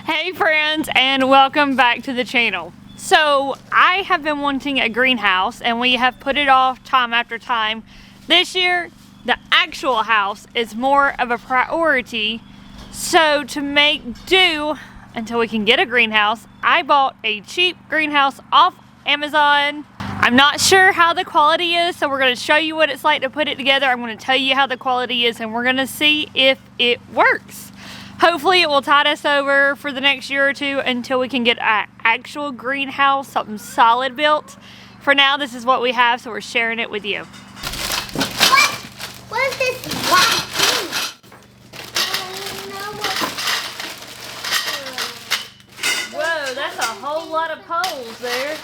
Hey friends, and welcome back to the channel. So I have been wanting a greenhouse and we have put it off time after time. This year the actual house is more of a priority, so to make do until we can get a greenhouse, I bought a cheap greenhouse off Amazon. I'm not sure how the quality is, so we're going to show you what it's like to put it together. I'm going to tell you how the quality is and we're going to see if it works. Hopefully it will tide us over for the next year or two until we can get an actual greenhouse, something solid built. For now, this is what we have, so we're sharing it with you. What is this white thing? Whoa, that's a whole lot of poles there.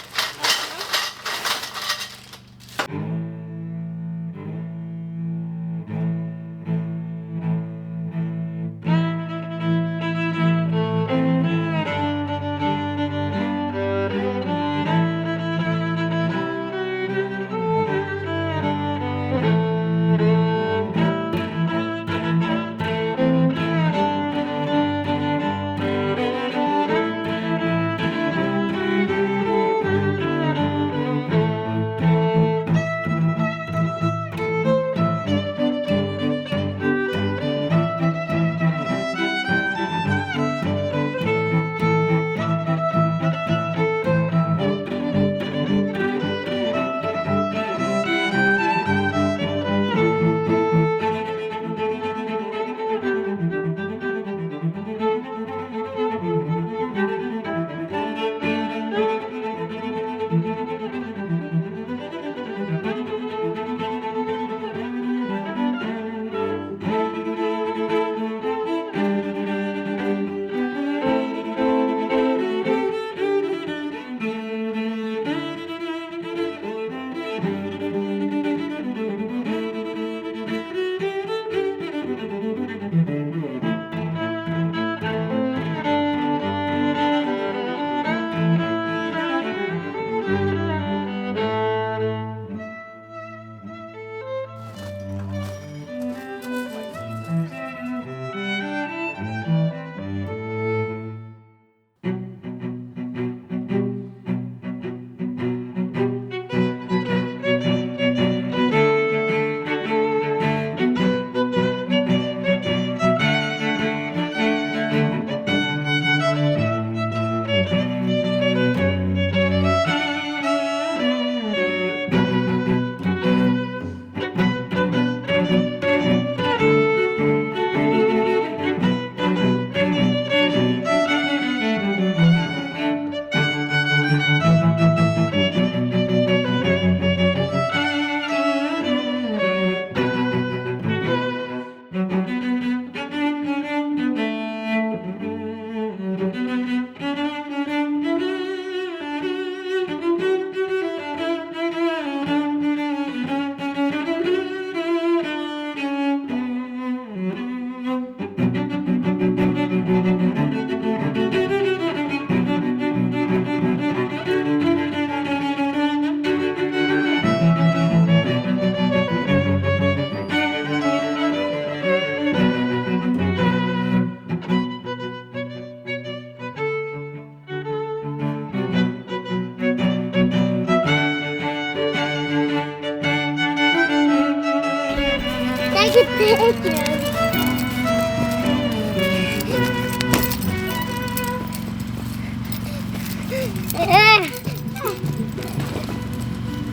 Take a picture.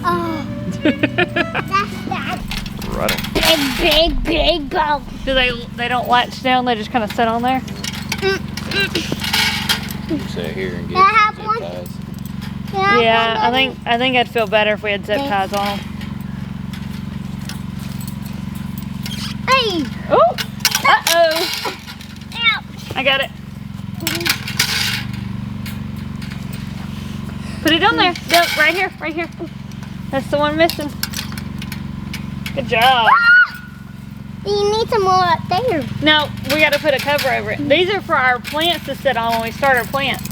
Oh, that's Running. big boat. Do they don't latch down, they just kind of sit on there? Sit here and get Can I have zip one? ties. Yeah, I think I'd feel better if we had zip ties on. Hey! Oh! Uh-oh! Ouch! I got it. Put it on there. Yep, right here, right here. That's the one missing. Good job. You need some more up there. No, we got to put a cover over it. These are for our plants to sit on when we start our plants.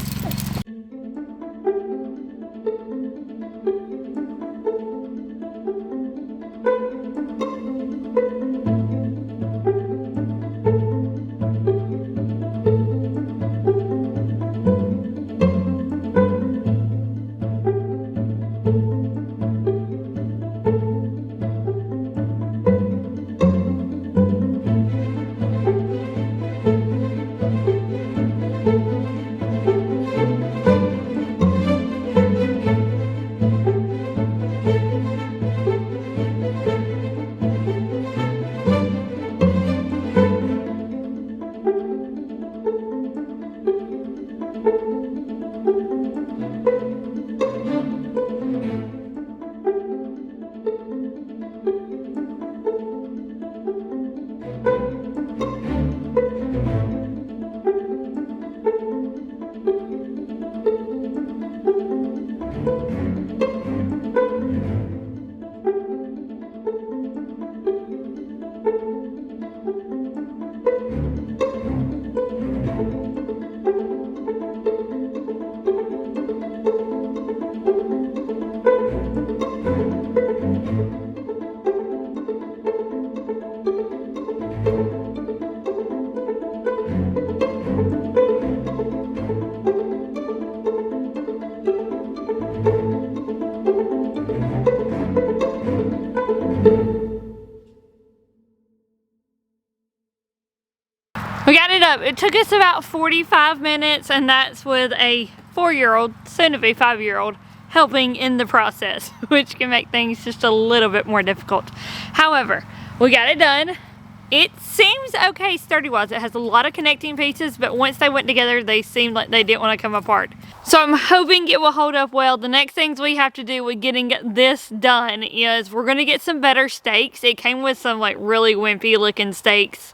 up. It took us about 45 minutes, and that's with a 4-year-old, soon to be 5-year-old, helping in the process, which can make things just a little bit more difficult. However, we got it done. It seems okay sturdy-wise. It has a lot of connecting pieces, but once they went together, they seemed like they didn't want to come apart. So I'm hoping it will hold up well. The next things we have to do with getting this done is we're going to get some better stakes. It came with some like really wimpy looking stakes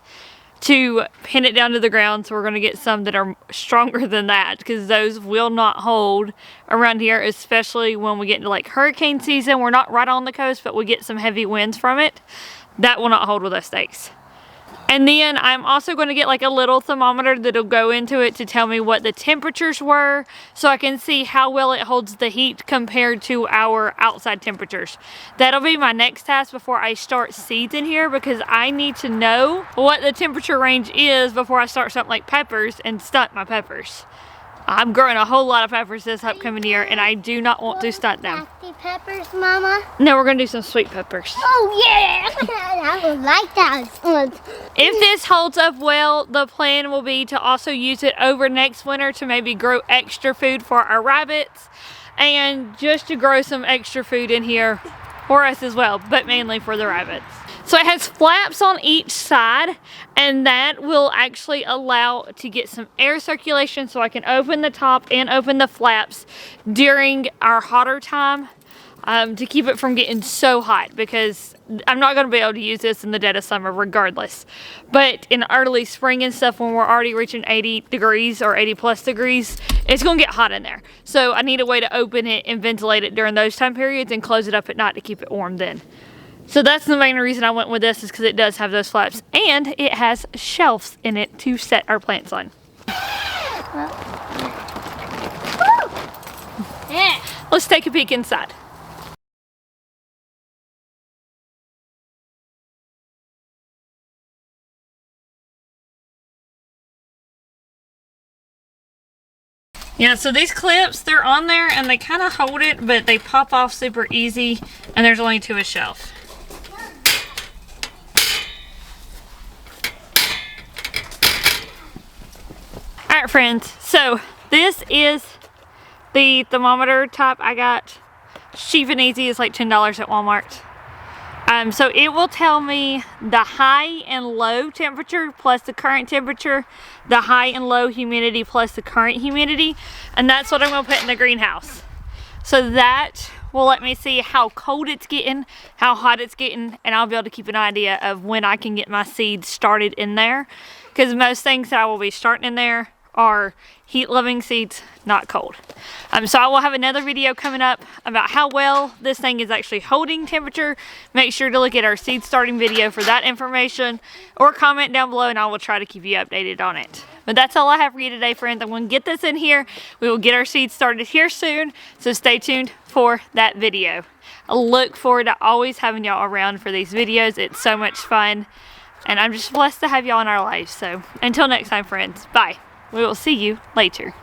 to pin it down to the ground, so we're going to get some that are stronger than that, because those will not hold around here, especially when we get into like hurricane season. We're not right on the coast, but we get some heavy winds from it. That will not hold with those stakes. And then I'm also going to get like a little thermometer that'll go into it to tell me what the temperatures were, so I can see how well it holds the heat compared to our outside temperatures. That'll be my next task before I start seeds in here, because I need to know what the temperature range is before I start something like peppers and stunt my peppers. I'm growing a whole lot of peppers this upcoming year, and I do not want to stunt them. Spicy peppers, Mama? No, we're going to do some sweet peppers. Oh, yeah! I would like that. If this holds up well, the plan will be to also use it over next winter to maybe grow extra food for our rabbits, and just to grow some extra food in here for us as well, but mainly for the rabbits. So it has flaps on each side, and that will actually allow to get some air circulation, so I can open the top and open the flaps during our hotter time to keep it from getting so hot, because I'm not going to be able to use this in the dead of summer regardless. But in early spring and stuff, when we're already reaching 80 degrees or 80 plus degrees, it's going to get hot in there. So I need a way to open it and ventilate it during those time periods and close it up at night to keep it warm then. So that's the main reason I went with this, is because it does have those flaps, and it has shelves in it to set our plants on. Yeah. Let's take a peek inside. Yeah, so these clips, they're on there and they kind of hold it, but they pop off super easy, and there's only 2 a shelf. Alright friends, so this is the thermometer type I got. Cheap and easy. It's like $10 at Walmart. So it will tell me the high and low temperature plus the current temperature, the high and low humidity plus the current humidity, and that's what I'm going to put in the greenhouse. So that will let me see how cold it's getting, how hot it's getting, and I'll be able to keep an idea of when I can get my seeds started in there, because most things that I will be starting in there are heat-loving seeds, not cold. So I will have another video coming up about how well this thing is actually holding temperature. Make sure to look at our seed starting video for that information, or comment down below and I will try to keep you updated on it. But that's all I have for you today, friends. I'm going to get this in here. We will get our seeds started here soon, so stay tuned for that video. I look forward to always having y'all around for these videos. It's so much fun, and I'm just blessed to have y'all in our lives. So until next time, friends, bye. We will see you later.